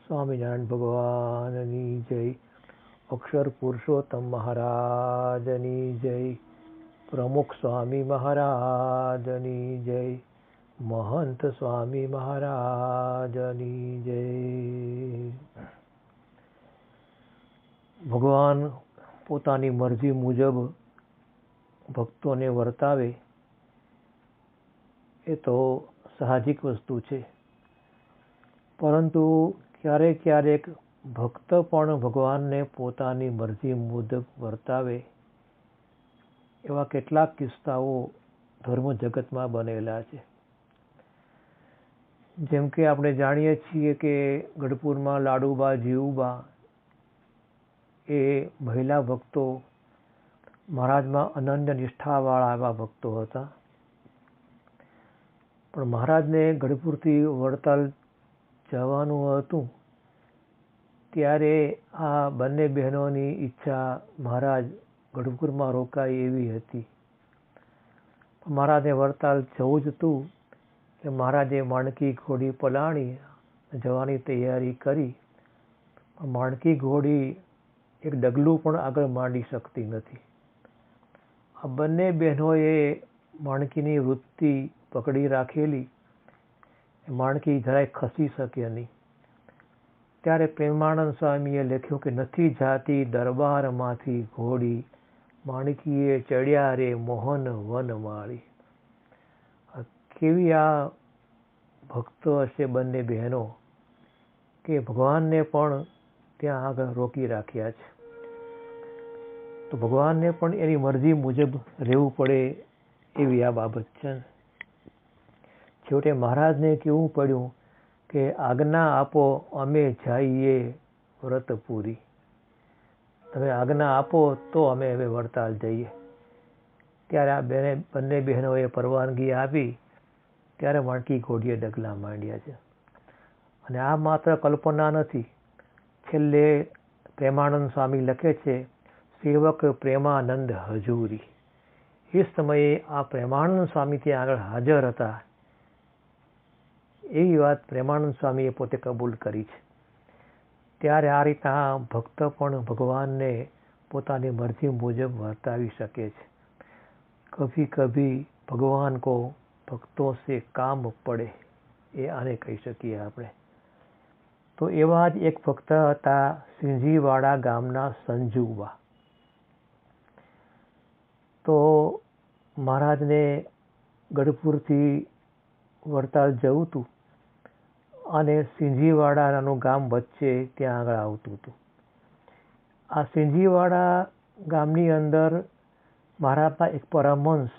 સ્વામિનારાયણ ભગવાનની જય. અક્ષર પુરુષોત્તમ મહારાજની જય. પ્રમુખ સ્વામી મહારાજની જય. મહંત સ્વામી મહારાજની જય. ભગવાન પોતાની મરજી મુજબ ભક્તોને વર્તાવે એ તો સાહજિક વસ્તુ છે, પરંતુ ક્યારેક ક્યારેક ભક્ત પણ ભગવાનને પોતાની મરજી મુજબ વર્તાવે એવા કેટલાક કિસ્સાઓ ધર્મ જગતમાં બનેલા છે. જેમ કે આપણે જાણીએ છીએ કે ગઢપુરમાં લાડુબા જીવુબા એ મહિલા ભક્તો મહારાજમાં અનન્ય નિષ્ઠાવાળા એવા ભક્તો હતા. પણ મહારાજને ગઢપુરથી વડતાલ જવાનું હતું ત્યારે આ બંને બહેનોની ઈચ્છા મહારાજ ગઢપુરમાં રોકાય એવી હતી. મહારાજને વડતાલ જવું જ હતું કે મહારાજે માણકી ઘોડી પલાણી જવાની તૈયારી કરી. માણકી ઘોડી એક ડગલું પણ આગળ માંડી શકતી નથી. આ બંને બહેનોએ માણકીની વૃત્તિ પકડી રાખેલી. માણકી જરાય ખસી શકે નહીં. ત્યારે પ્રેમાનંદ સ્વામીએ લખ્યું કે નથી જાતી દરબારમાંથી ઘોડી, માણકીએ ચડ્યા રે મોહન વનમાળી. કેવી આ ભક્તો હશે બંને બહેનો કે ભગવાનને પણ ત્યાં આગળ રોકી રાખ્યા છે. તો ભગવાનને પણ એની મરજી મુજબ રહેવું પડે એવી આ બાબત છે. છેવટે મહારાજને કહેવું પડ્યું કે આજ્ઞા આપો અમે જઈએ વ્રતપુરી. તમે આજ્ઞા આપો તો અમે હવે વડતાલ જઈએ. ત્યારે આ બંને બહેનોએ પરવાનગી આપી. ત્યારે માણકી ઘોડીએ ડગલા માંડ્યા છે. અને આ માત્ર કલ્પના નથી. છેલ્લે પ્રેમાનંદ સ્વામી લખે છે, સેવક પ્રેમાનંદ હજૂરી. એ સમયે આ પ્રેમાનંદ સ્વામી ત્યાં આગળ હાજર હતા. એવી વાત પ્રેમાનંદ સ્વામીએ પોતે કબૂલ કરી છે. ત્યારે આ રીતના ભક્ત પણ ભગવાનને પોતાની મરજી મુજબ વર્તાવી શકે છે. કભી કભી ભગવાન કો ભક્તો સે કામ પડે, એ આને કહી શકીએ આપણે. તો એવા જ એક ભક્ત હતા સિંજીવાડા ગામના સંજુબા. તો મહારાજને ગઢપુરથી વડતાલ જવું હતું અને સિંજીવાડાનું ગામ વચ્ચે ત્યાં આગળ આવતું હતું. આ સિંજીવાડા ગામની અંદર મહારાજના એક પરમહંસ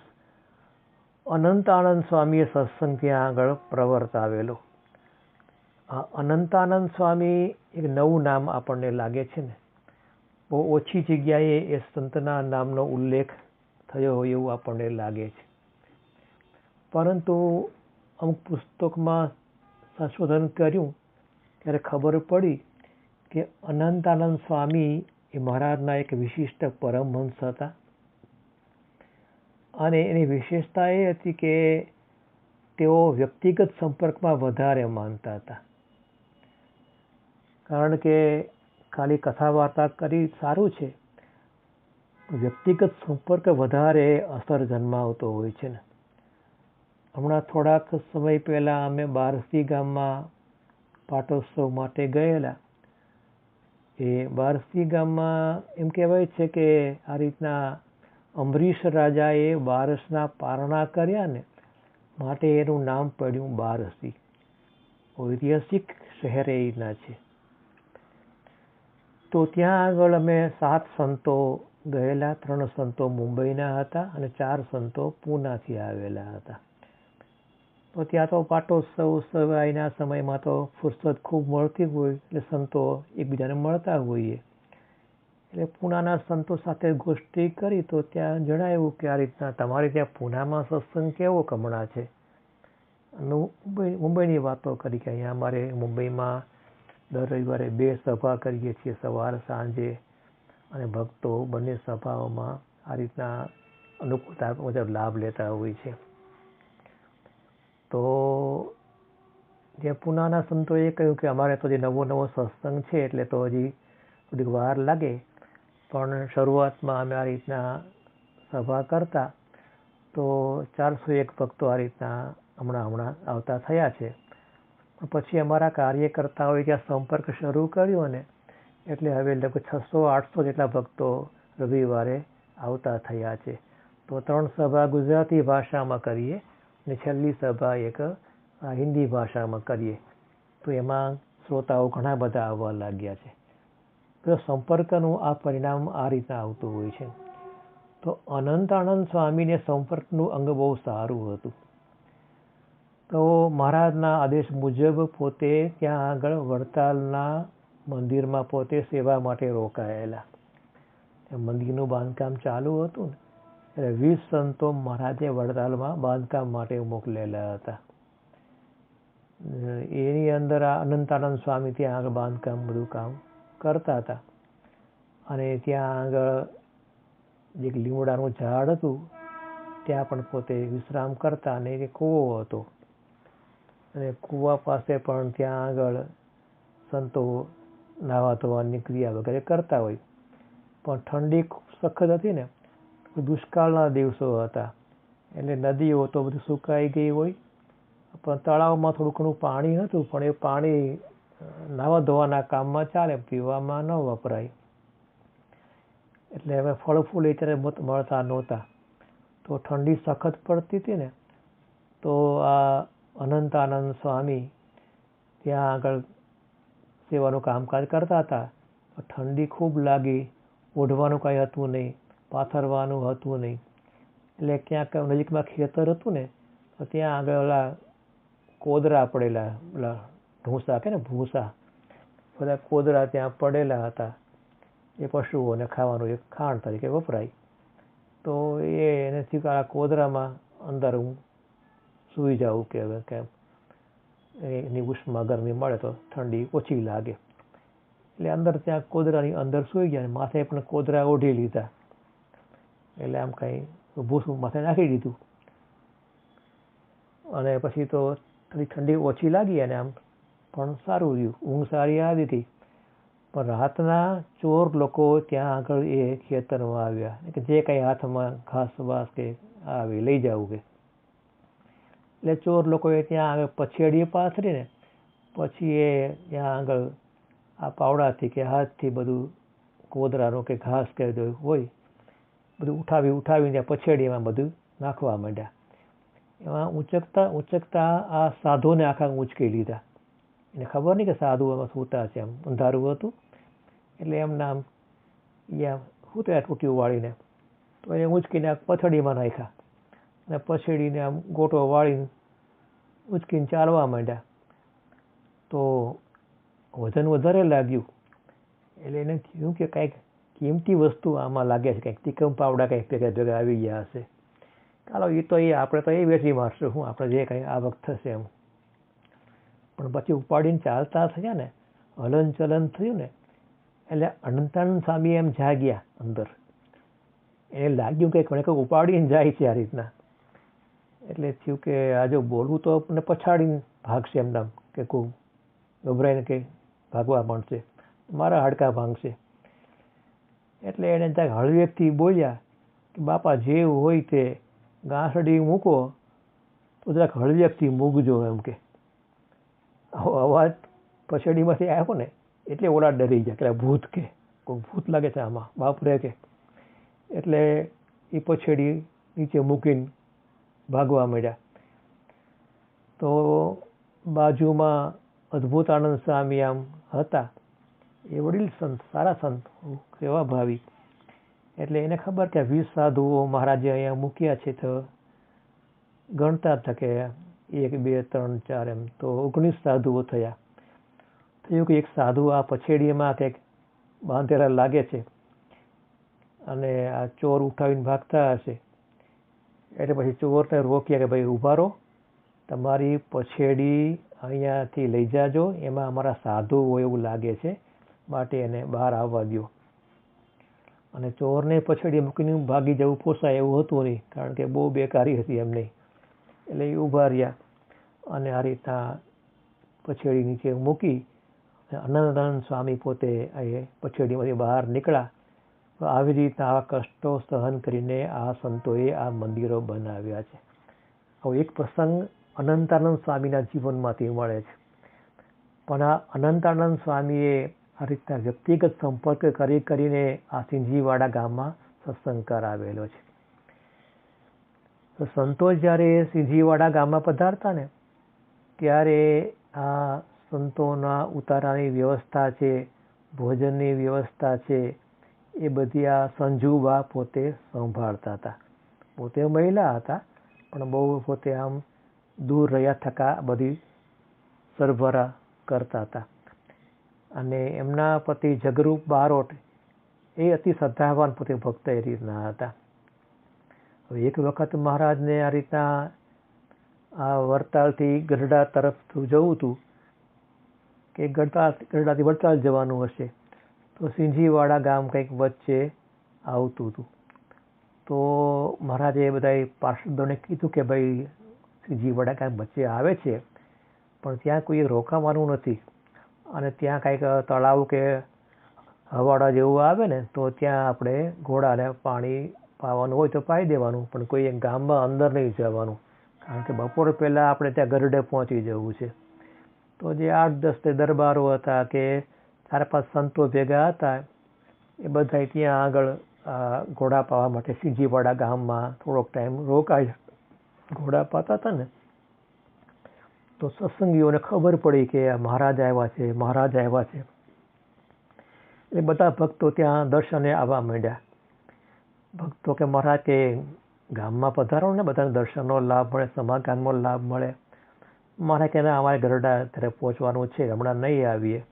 અનંતાનંદ સ્વામીએ સત્સંગ ત્યાં આગળ પ્રવર્તાવેલો. આ અનંતાનંદ સ્વામી એક નવું નામ આપણને લાગે છે ને. બહુ ઓછી જગ્યાએ એ સંતના નામનો ઉલ્લેખ થયો હોય એવું આપણને લાગે છે. પરંતુ અમુક પુસ્તકમાં સંશોધન કર્યું ત્યારે ખબર પડી કે અનંતાનંદ સ્વામી એ મહારાજના એક વિશિષ્ટ પરમહંસ હતા. અને એની વિશેષતા એ હતી કે તેઓ વ્યક્તિગત સંપર્કમાં વધારે માનતા હતા. કારણ કે ખાલી કથા વાર્તા કરી સારું છે, વ્યક્તિગત સંપર્ક વધારે અસર જન્માવતો હોય છે ને. હમણાં થોડાક સમય પહેલાં અમે બારસી ગામમાં પાટોત્સવ માટે ગયેલા. એ બારસી ગામમાં એમ કહેવાય છે કે આ રીતના અમરીશ રાજાએ બારસના પારણા કર્યા ને માટે એનું નામ પડ્યું બારસી. ઐતિહાસિક શહેર એના છે. તો ત્યાં આગળ અમે 7 સંતો ગયેલા. 3 સંતો મુંબઈના હતા અને 4 સંતો પૂનાથી આવેલા હતા. તો ત્યાં તો પાટોત્સવ સવાયના સમયમાં તો ફુરસદ ખૂબ મળતી હોય એટલે સંતો એકબીજાને મળતા હોઈએ. એટલે પૂનાના સંતો સાથે ગોષ્ઠી કરી તો ત્યાં જણાવ્યું કે આ રીતના તમારે ત્યાં પૂનામાં સત્સંગ કેવો કમણા છે. મુંબઈની વાતો કરી કે અહીંયા અમારે મુંબઈમાં દર રવિવારે 2 સભા કરીએ છીએ, સવાર સાંજે. અને ભક્તો બંને સભાઓમાં આ રીતના અનુકૂળતા મુજબ લાભ લેતા હોય છે. તો જે પુનાના સંતોએ કહ્યું કે અમારે તો જે નવો સત્સંગ છે એટલે તો હજી થોડીક વાર લાગે, પણ શરૂઆતમાં અમે આ રીતના સભા કરતા તો 401 ભક્તો આ રીતના હમણાં આવતા થયા છે. પછી અમારા કાર્યકર્તાઓએ ત્યાં સંપર્ક શરૂ કર્યો ને એટલે હવે લગભગ 600-800 જેટલા ભક્તો રવિવારે આવતા થયા છે. તો 3 સભા ગુજરાતી ભાષામાં કરીએ અને છેલ્લી સભા એક હિન્દી ભાષામાં કરીએ તો એમાં શ્રોતાઓ ઘણા બધા આવવા લાગ્યા છે. તો સંપર્કનું આ પરિણામ આ રીતના આવતું હોય છે. તો અનંતાનંદ સ્વામીને સંપર્કનું અંગ બહુ સારું હતું. તો મહારાજના આદેશ મુજબ પોતે ત્યાં આગળ વડતાલના મંદિરમાં પોતે સેવા માટે રોકાયેલા. મંદિરનું બાંધકામ ચાલુ હતું ને એટલે 20 સંતો મહારાજે વડતાલમાં બાંધકામ માટે મોકલેલા હતા. એની અંદર આ અનંતાનંદ સ્વામી ત્યાં આગળ બાંધકામ બધું કામ કરતા હતા. અને ત્યાં આગળ જે લીમડાનું ઝાડ હતું ત્યાં પણ પોતે વિશ્રામ કરતા. અને એ કૂવો હતો અને કૂવા પાસે પણ ત્યાં આગળ સંતો નાવા ધોવાની ક્રિયા વગેરે કરતા હોય. પણ ઠંડી ખૂબ સખત હતી ને, દુષ્કાળના દિવસો હતા એટલે નદીઓ તો બધું સુકાઈ ગઈ હોય, પણ તળાવમાં થોડું ઘણું પાણી હતું, પણ એ પાણી નાવા ધોવાના કામમાં ચાલે, પીવામાં ન વપરાય. એટલે હવે ફળ ફૂલ અત્યારે મળતા નહોતા. તો ઠંડી સખત પડતી હતી ને તો આ અનંતાનંદ સ્વામી ત્યાં આગળ સેવાનું કામકાજ કરતા હતા. ઠંડી ખૂબ લાગી, ઓઢવાનું કાંઈ હતું નહીં, પાથરવાનું હતું નહીં. એટલે ક્યાંક નજીકમાં ખેતર હતું ને તો ત્યાં આગળ ઓલા કોદરા પડેલા, ઓલા ઢૂંસા કે ને ભૂસા, બધા કોદરા ત્યાં પડેલા હતા. એ પશુઓને ખાવાનું એક ખાણ તરીકે વપરાય. તો એનેથી આ કોદરામાં અંદર હું સૂઈ જાઉં કે હવે કેમ એની ઉષ્મા ગરમી મળે તો ઠંડી ઓછી લાગે. એટલે અંદર ત્યાં કોદરાની અંદર સૂઈ ગયા, માથે પણ કોદરા ઓઢી લીધા. એટલે આમ કાંઈ ભૂસું માથે નાખી દીધું. અને પછી તો થોડી ઠંડી ઓછી લાગી અને આમ પણ સારું રહ્યું, ઊંઘ સારી આવી હતી. પણ રાતના ચોર લોકો ત્યાં આગળ એ ખેતરમાં આવ્યા કે જે કાંઈ હાથમાં ઘાસ વાસ કે આવી લઈ જવું કે. એટલે ચોર લોકોએ ત્યાં આગળ પછેડી પાથરીને પછી એ ત્યાં આગળ આ પાવડાથી કે હાથથી બધું કોદરાનું કે ઘાસ કે હોય બધું ઉઠાવીને પછેડીમાં બધું નાખવા માંડ્યા. એમાં ઉંચકતા આ સાધુને આખા ઊંચકી લીધા. એને ખબર નહીં કે સાધુ એમાં સૂતા છે, એમ અંધારું હતું. એટલે એમના આમ સૂતા ટૂંટીઓ વાળીને તો એને ઊંચકીને પથડીમાં નાખ્યા અને પછેડીને આમ ગોટો વાળીને ઊંચકીને ચાલવા માંડ્યા. તો વજન વધારે લાગ્યું એટલે એને થયું કે કાંઈક કિંમતી વસ્તુ આમાં લાગે છે, કંઈક તીકમ પાવડા કંઈક ભેગા આવી ગયા હશે. ચાલો એ તો આપણે તો એ વેચી મારશું, હું આપણે જે કંઈ આવક થશે એમ. પણ પછી ઉપાડીને ચાલતા થયા ને, હલન ચલન થયું ને એટલે અનંતાનંદ સ્વામી એમ જાગ્યા અંદર. એને લાગ્યું કે કોને કંઈક ઉપાડીને જાય છે આ રીતના. એટલે થયું કે આ જો બોલવું તો આપણને પછાડીને ભાગશે એમના, કે કોઈ ગભરાઈને કે ભાગવા માંડશે, મારા હાડકાં ભાંગશે. એટલે એને ત્યાં હળવેકથી બોલ્યા કે બાપા જે હોય તે ગાંસડી મૂકો તો જરાક હળવેકથી મૂકજો એમ કે. અવાજ પછડીમાંથી આવ્યો ને એટલે ઓલા ડરી ગયા કે ભૂત કે કોઈ ભૂત લાગે છે આમાં, બાપરે કે. એટલે એ પછડી નીચે મૂકીને ભાગવા માંડ્યા. તો બાજુમાં અદ્ભુતાનંદ સ્વામી આમ હતા, એ વડીલ સંત, સારા સંત, સેવાભાવી. એટલે એને ખબર કે 20 સાધુઓ મહારાજે અહીંયા મૂક્યા છે. તો ગણતા હતા કે 1 2 3 4 એમ તો 19 સાધુઓ થયા. થયું કે એક સાધુ આ પછેડીમાં કંઈક બાંધેલા લાગે છે અને આ ચોર ઉઠાવીને ભાગતા હશે. એટલે પછી ચોરને રોક્યા કે ભાઈ ઊભા રહો, તમારી પછેડી અહીંયાથી લઈ જાજો, એમાં અમારા સાધુ હોય એવું લાગે છે, માટે એને બહાર આવવા દો. અને ચોરને પછેડી મૂકીને ભાગી જવું પોસાય એવું હતું નહીં, કારણ કે બહુ બેકારી હતી એમને. એટલે એ ઊભા રહ્યા અને આ રીતના પછેડી નીચે મૂકી અનંતાનંદ સ્વામી પોતે એ પછેડીમાંથી બહાર નીકળ્યા. તો આવી રીતના આવા કષ્ટો સહન કરીને આ સંતોએ આ મંદિરો બનાવ્યા છે. હવે એક પ્રસંગ અનંતાનંદ સ્વામીના જીવનમાંથી મળે છે. પણ આ અનંતાનંદ સ્વામીએ આ રીતના વ્યક્તિગત સંપર્ક કરીને આ સિંજીવાડા ગામમાં સત્સંગ કરાવેલો છે. તો સંતો જ્યારે સિંજીવાડા ગામમાં પધારતા ને ત્યારે આ સંતોના ઉતારાની વ્યવસ્થા છે, ભોજનની વ્યવસ્થા છે, એ બધી આ સંજુબા પોતે સંભાળતા હતા. પોતે મહિલા હતા પણ બહુ પોતે આમ દૂર રહ્યા થકા બધી સરભરા કરતા હતા. અને એમના પતિ જગરૂપ બારોટ એ અતિ શ્રદ્ધાવાન પોતે ભક્ત એ રીતના હતા. હવે એક વખત મહારાજને આ રીતના આ વડતાલથી ગઢડા તરફ જવું હતું કે ગઢડાથી વડતાલ જવાનું હશે, તો સિંજીવાડા ગામ કંઈક વચ્ચે આવતું હતું. તો મહારાજે બધા પાર્ષદોને કીધું કે ભાઈ સિંજીવાડા ગામ વચ્ચે આવે છે પણ ત્યાં કોઈ રોકાવાનું નથી, અને ત્યાં કાંઈક તળાવ કે હવાડા જેવું આવે ને તો ત્યાં આપણે ઘોડાને પાણી પાવાનું હોય તો પાઈ દેવાનું, પણ કોઈ ગામમાં અંદર નહીં જવાનું, કારણ કે બપોર પહેલાં આપણે ત્યાં ગરડે પહોંચી જવું છે. તો જે 8-10 દરબારો હતા કે 4-5 સંતો ભેગા હતા એ બધા ત્યાં આગળ ઘોડા પાવા માટે સિંજીવાડા ગામમાં થોડોક ટાઈમ રોકાય. ઘોડા પાતા હતા ને તો સત્સંગીઓને ખબર પડી કે મહારાજ આવ્યા છે, મહારાજ આવ્યા છે. એ બધા ભક્તો ત્યાં દર્શને આવવા માંડ્યા. ભક્તો કે મહારાજ કે ગામમાં પધારો ને, બધાને દર્શનનો લાભ મળે, સમાગમનો લાભ મળે. મારે કે ના, અમારે ગરડા ત્યારે પહોંચવાનું છે, હમણાં નહીં આવીએ.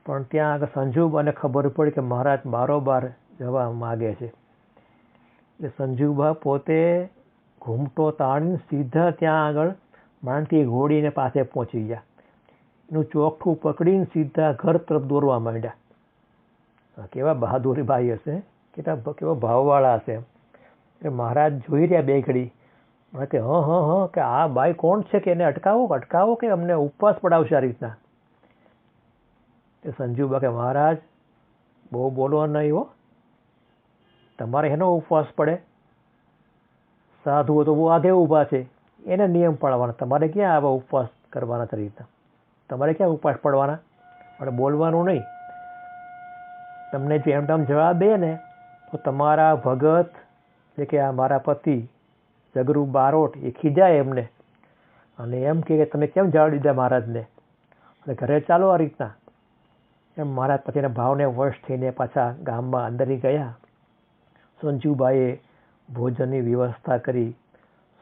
પણ ત્યાં આગળ સંજુબાને ખબર પડી કે મહારાજ બારોબાર જવા માગે છે. એટલે સંજુબા પોતે ઘૂમટો તાણીને સીધા ત્યાં આગળ માંડકી ઘોડીને પાસે પહોંચી ગયા. એનું ચોકઠું પકડીને સીધા ઘર તરફ દોરવા માંડ્યા. કેવા બહાદુરી ભાઈ હશે, કેવા ભાવવાળા હશે. એટલે મહારાજ જોઈ રહ્યા બે ઘડી, કે કે આ બાઈ કોણ છે, કે એને અટકાવો કે અમને ઉપવાસ પડાવશે આ રીતના. તે સંજુબા કે મહારાજ બહુ બોલવા નહીં હો, તમારે એનો ઉપવાસ પડે? સાધુઓ તો બહુ આધે ઊભા છે, એને નિયમ પાળવાના, તમારે ક્યાં આવા ઉપવાસ કરવાના છે રીતના? તમારે ક્યાં ઉપવાસ પડવાના? પણ બોલવાનું નહીં. તમને જો એમ તેમ જવાબ દે ને તો તમારા ભગત એટલે કે આ મારા પતિ જગરૂ બારોટ એ ખીજાય એમને, અને એમ કે તમે કેમ જવા દીધા મહારાજને, અને ઘરે ચાલો આ રીતના. એમ મહારાજ પતિના ભાવને વશ થઈને પાછા ગામમાં અંદરની ગયા. સંજુબાઈએ ભોજનની વ્યવસ્થા કરી,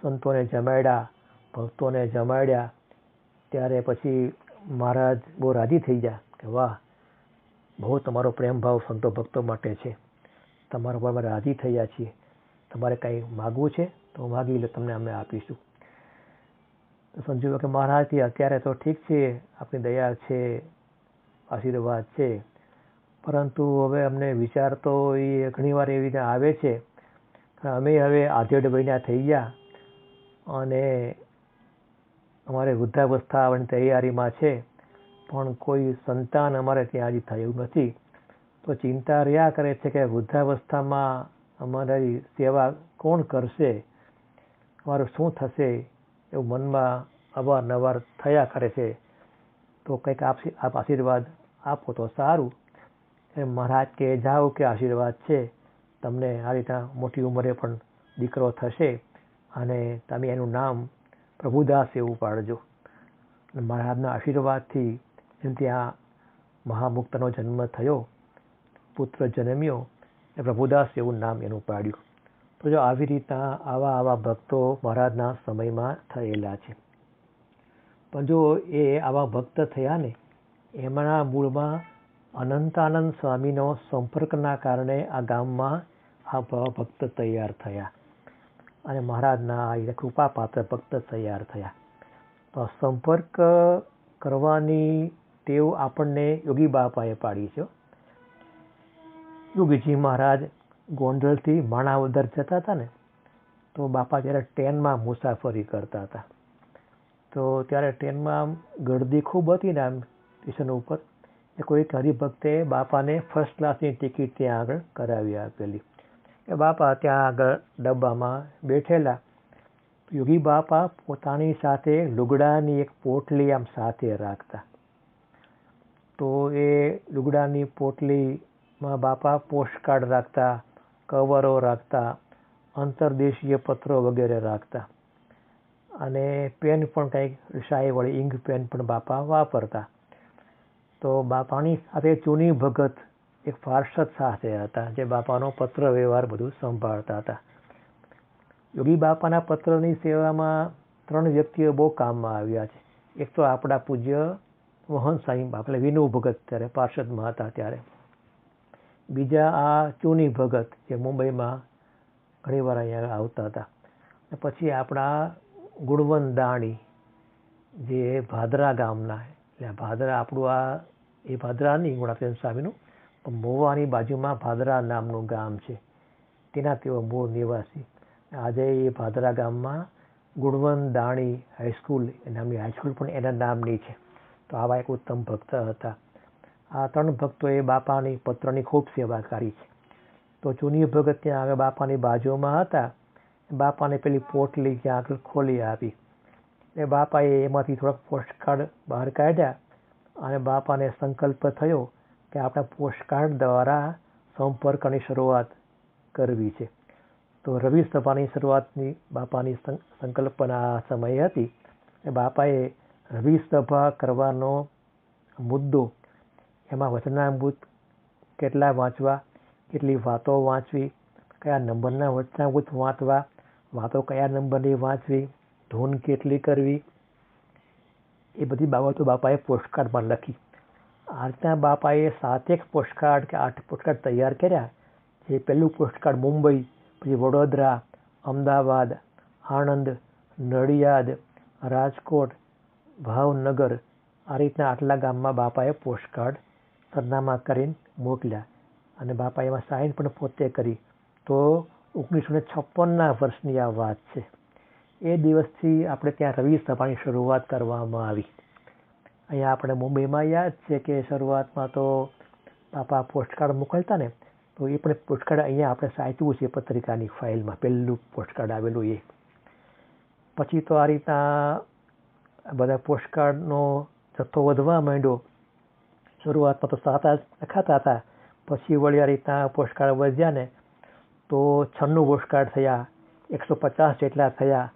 સંતોને જમાડ્યા, ભક્તોને જમાડ્યા. ત્યારે પછી મહારાજ બહુ રાજી થઈ ગયા કે વાહ, બહુ તમારો પ્રેમ ભાવ સંતો ભક્તો માટે છે, તમારા પર અમે રાજી થયા છીએ, તમારે કંઈ માગવું છે તો માગી લો, તમને અમે આપીશું. સંજુ કે મહારાજથી અત્યારે તો ઠીક છે, આપની દયા છે, આશીર્વાદ છે, પરંતુ હવે અમને વિચાર તો એ ઘણીવાર એવી રીતે આવે છે કે અમે હવે આધેડ વયના થઈ ગયા અને અમારે વૃદ્ધાવસ્થા આવવાની તૈયારીમાં છે, પણ કોઈ સંતાન અમારે ત્યાં હજી થયું નથી. તો ચિંતા રહ્યા કરે છે કે વૃદ્ધાવસ્થામાં અમારી સેવા કોણ કરશે, અમારું શું થશે, એવું મનમાં અવારનવાર થયા કરે છે. તો કંઈક આપ આશીર્વાદ આપો તો સારું. એ મહારાજ કે જાઓ કે આશીર્વાદ છે, તમને આ રીતના મોટી ઉંમરે પણ દીકરો થશે અને તમે એનું નામ પ્રભુદાસ એવું પાડજો. મહારાજના આશીર્વાદથી જેમ ત્યાં મહામુક્તનો જન્મ થયો, પુત્ર જન્મ્યો, એ પ્રભુદાસ એવું નામ એનું પાડ્યું. તો જો આવી રીતના આવા ભક્તો મહારાજના સમયમાં થયેલા છે. પણ જો એ આવા ભક્ત થયા ને, એમના મૂળમાં અનંતાનંદ સ્વામીનો સંપર્કના કારણે આ ગામમાં આ ભક્ત તૈયાર થયા અને મહારાજના કૃપાપાત્ર ભક્ત તૈયાર થયા. તો સંપર્ક કરવાની ટેવ આપણને યોગી બાપાએ પાડી છે. યોગીજી મહારાજ ગોંડલથી માણાવદર જતા હતા ને, તો બાપા ત્યારે ટ્રેનમાં મુસાફરી કરતા હતા. તો ત્યારે ટ્રેનમાં આમ ગળદી ખૂબ હતી ને આમ સ્ટેશન ઉપર, એ કોઈક હરિભક્તે બાપાને ફર્સ્ટ ક્લાસની ટિકિટ ત્યાં આગળ કરાવી આપેલી. એ બાપા ત્યાં આગળ ડબ્બામાં બેઠેલા. યોગી બાપા પોતાની સાથે લુગડાની એક પોટલી આમ સાથે રાખતા. તો એ લુગડાની પોટલીમાં બાપા પોસ્ટકાર્ડ રાખતા, કવરો રાખતા, અંતરદેશીય પત્રો વગેરે રાખતા, અને પેન પણ કંઈક શાહીવાળી ઇંક પેન પણ બાપા વાપરતા. તો બાપાની સાથે ચૂની ભગત એક પાર્ષદ સાથે હતા, જે બાપાનો પત્ર વ્યવહાર બધું સંભાળતા હતા. યોગી બાપાના પત્રની સેવામાં 3 વ્યક્તિઓ બહુ કામમાં આવ્યા છે. એક તો આપણા પૂજ્ય મોહન સાંઈ બાપા વિનુ ભગત ત્યારે પાર્ષદમાં હતા ત્યારે. બીજા આ ચૂની ભગત જે મુંબઈમાં ઘણીવાર અહીંયા આવતા હતા. અને પછી આપણા ગુણવંત દાણી જે ભાદરા ગામના, એટલે ભાદરા આપણું આ એ ભાદરા નહીં ગુણાતીન સ્વામીનું, પણ મોવાની બાજુમાં ભાદરા નામનું ગામ છે, તેના તેઓ મૂળ નિવાસી. આજે એ ભાદરા ગામમાં ગુણવંત દાણી હાઈસ્કૂલ નામની હાઈસ્કૂલ પણ એના નામની છે. તો આવા એક ઉત્તમ ભક્ત હતા. આ 3 ભક્તોએ બાપાની પત્રની ખૂબ સેવા કરી છે. તો ચૂની ભગત ત્યાં આગળ બાપાની બાજુમાં હતા. બાપાને પેલી પોટલી ત્યાં આગળ ખોલી આપી. એ બાપાએ એમાંથી થોડાક પોસ્ટકાર્ડ બહાર કાઢ્યા અને બાપાને સંકલ્પ થયો કે આપણે પોસ્ટકાર્ડ દ્વારા સંપર્કની શરૂઆત કરવી છે. તો રવિ સભાની શરૂઆતની બાપાની સંકલ્પના સમય હતી. એ બાપાએ રવિ સભા કરવાનો મુદ્દો, એમાં વચનામૃત કેટલા વાંચવા, કેટલી વાતો વાંચવી, કયા નંબરના વચનામૃત વાંચવા, વાતો કયા નંબરની વાંચવી, ધૂન કેટલી કરવી, એ બધી બાબતો બાપાએ પોસ્ટકાર્ડમાં લખી. આ રીતના બાપાએ 7 પોસ્ટકાર્ડ કે 8 પોસ્ટકાર્ડ તૈયાર કર્યા. જે પહેલું પોસ્ટકાર્ડ મુંબઈ, પછી વડોદરા, અમદાવાદ, આણંદ, નડિયાદ, રાજકોટ, ભાવનગર, આ રીતના આટલા ગામમાં બાપાએ પોસ્ટકાર્ડ સરનામા કરીને મોકલ્યા. અને બાપાએ એમાં સાઇન પણ પોતે કરી. તો 1956ના વર્ષની આ વાત છે. એ દિવસથી આપણે ત્યાં રવિ સભાની શરૂઆત કરવામાં આવી. અહીંયા આપણે મુંબઈમાં યાદ છે કે શરૂઆતમાં તો બાપા પોસ્ટકાર્ડ મોકલતા ને, તો એ પણ પોસ્ટકાર્ડ અહીંયા આપણે સાચવું છે પત્રિકાની ફાઇલમાં, પહેલું પોસ્ટકાર્ડ આવેલું એ. પછી તો આ રીતના બધા પોસ્ટકાર્ડનો જથ્થો વધવા માંડ્યો. શરૂઆતમાં તો 7 લખાતા હતા, પછી વળી આ રીતના પોસ્ટકાર્ડ વધ્યા ને તો 96 પોસ્ટકાર્ડ થયા, 150 જેટલા થયા.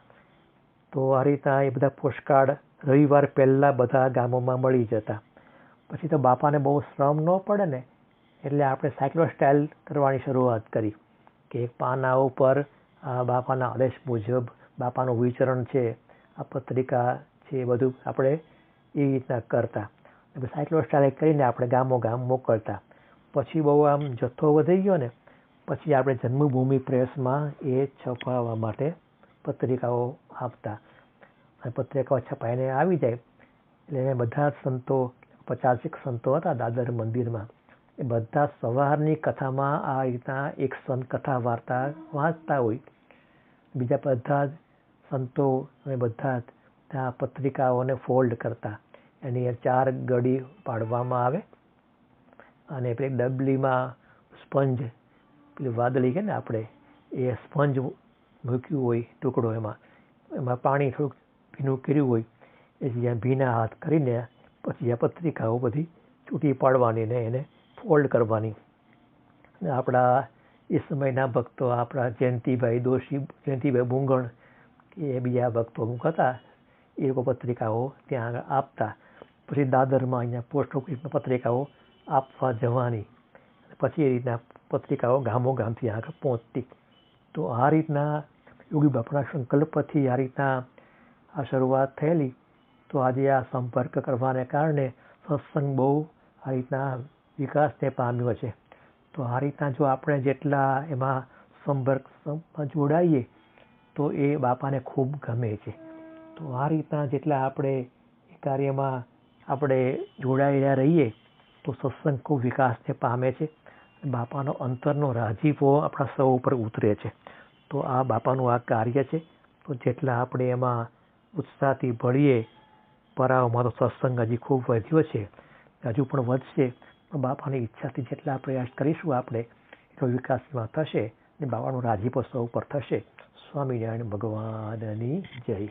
તો આ રીતના એ બધા પોસ્ટકાર્ડ રવિવાર પહેલાં બધા ગામોમાં મળી જતા. પછી તો બાપાને બહુ શ્રમ ન પડે ને, એટલે આપણે સાયક્લો સ્ટાઇલ કરવાની શરૂઆત કરી કે એક પાના ઉપર બાપાના આદેશ મુજબ બાપાનું વિચરણ છે, આ પત્રિકા છે, એ બધું આપણે એ રીતના કરતા. સાયક્લો સ્ટાઇલ કરીને આપણે ગામો ગામ મોકલતા. પછી બહુ આમ જથ્થો વધી ગયો ને, પછી આપણે જન્મભૂમિ પ્રેસમાં એ છપાવવા માટે પત્રિકાઓ આપતા. અને પત્રિકાઓ છપાઈને આવી જાય એટલે એને બધા જ સંતો, 50 સંતો હતા દાદર મંદિરમાં, એ બધા સવારની કથામાં આ રીતના એક સંત કથા વાર્તા વાંચતા હોય. બીજા બધા જ સંતો અને બધા જ ત્યાં પત્રિકાઓને ફોલ્ડ કરતા. એની 4 ગડી પાડવામાં આવે અને પેલી ડબલીમાં સ્પંજ, પેલી વાદળી કે ને આપણે, એ સ્પંજ મૂક્યું હોય ટુકડો, એમાં પાણી થોડુંક ભીનું કર્યું હોય, એ જ્યાં ભીના હાથ કરીને પછી આ પત્રિકાઓ બધી છૂટી પાડવાની ને એને ફોલ્ડ કરવાની. અને આપણા એ સમયના ભક્તો આપણા જયંતિભાઈ દોશી, જયંતિભાઈ બુંગણ કે બીજા ભક્તો અમુક હતા, એ લોકો પત્રિકાઓ ત્યાં આગળ આપતા. પછી દાદરમાં અહીંયા પોસ્ટ ઓફિસમાં પત્રિકાઓ આપવા જવાની. પછી એ રીતના પત્રિકાઓ ગામો ગામથી આગળ પહોંચતી. તો આ રીતના યોગી બાપાના સંકલ્પથી આ રીતના આ શરૂઆત થયેલી. તો આજે આ સંપર્ક કરવાને કારણે સત્સંગ બહુ આ રીતના વિકાસને પામ્યો છે. તો આ રીતના જો આપણે જેટલા એમાં સંપર્કમાં જોડાઈએ તો એ બાપાને ખૂબ ગમે છે. તો આ રીતના જેટલા આપણે એ કાર્યમાં આપણે જોડાયેલા રહીએ તો સત્સંગ ખૂબ વિકાસને પામે છે. બાપાનો અંતરનો રાજીપો આપણા સૌ ઉપર ઉતરે છે. તો આ બાપાનું આ કાર્ય છે. તો જેટલા આપણે એમાં ઉત્સાહથી ભળીએ. પરાઓમાં તો સત્સંગ હજી ખૂબ વધ્યો છે, હજુ પણ વધશે. બાપાની ઈચ્છાથી જેટલા પ્રયાસ કરીશું આપણે એટલો વિકાસમાં થશે અને બાબાનો રાજીપો સૌ પર થશે. સ્વામિનારાયણ ભગવાનની જય.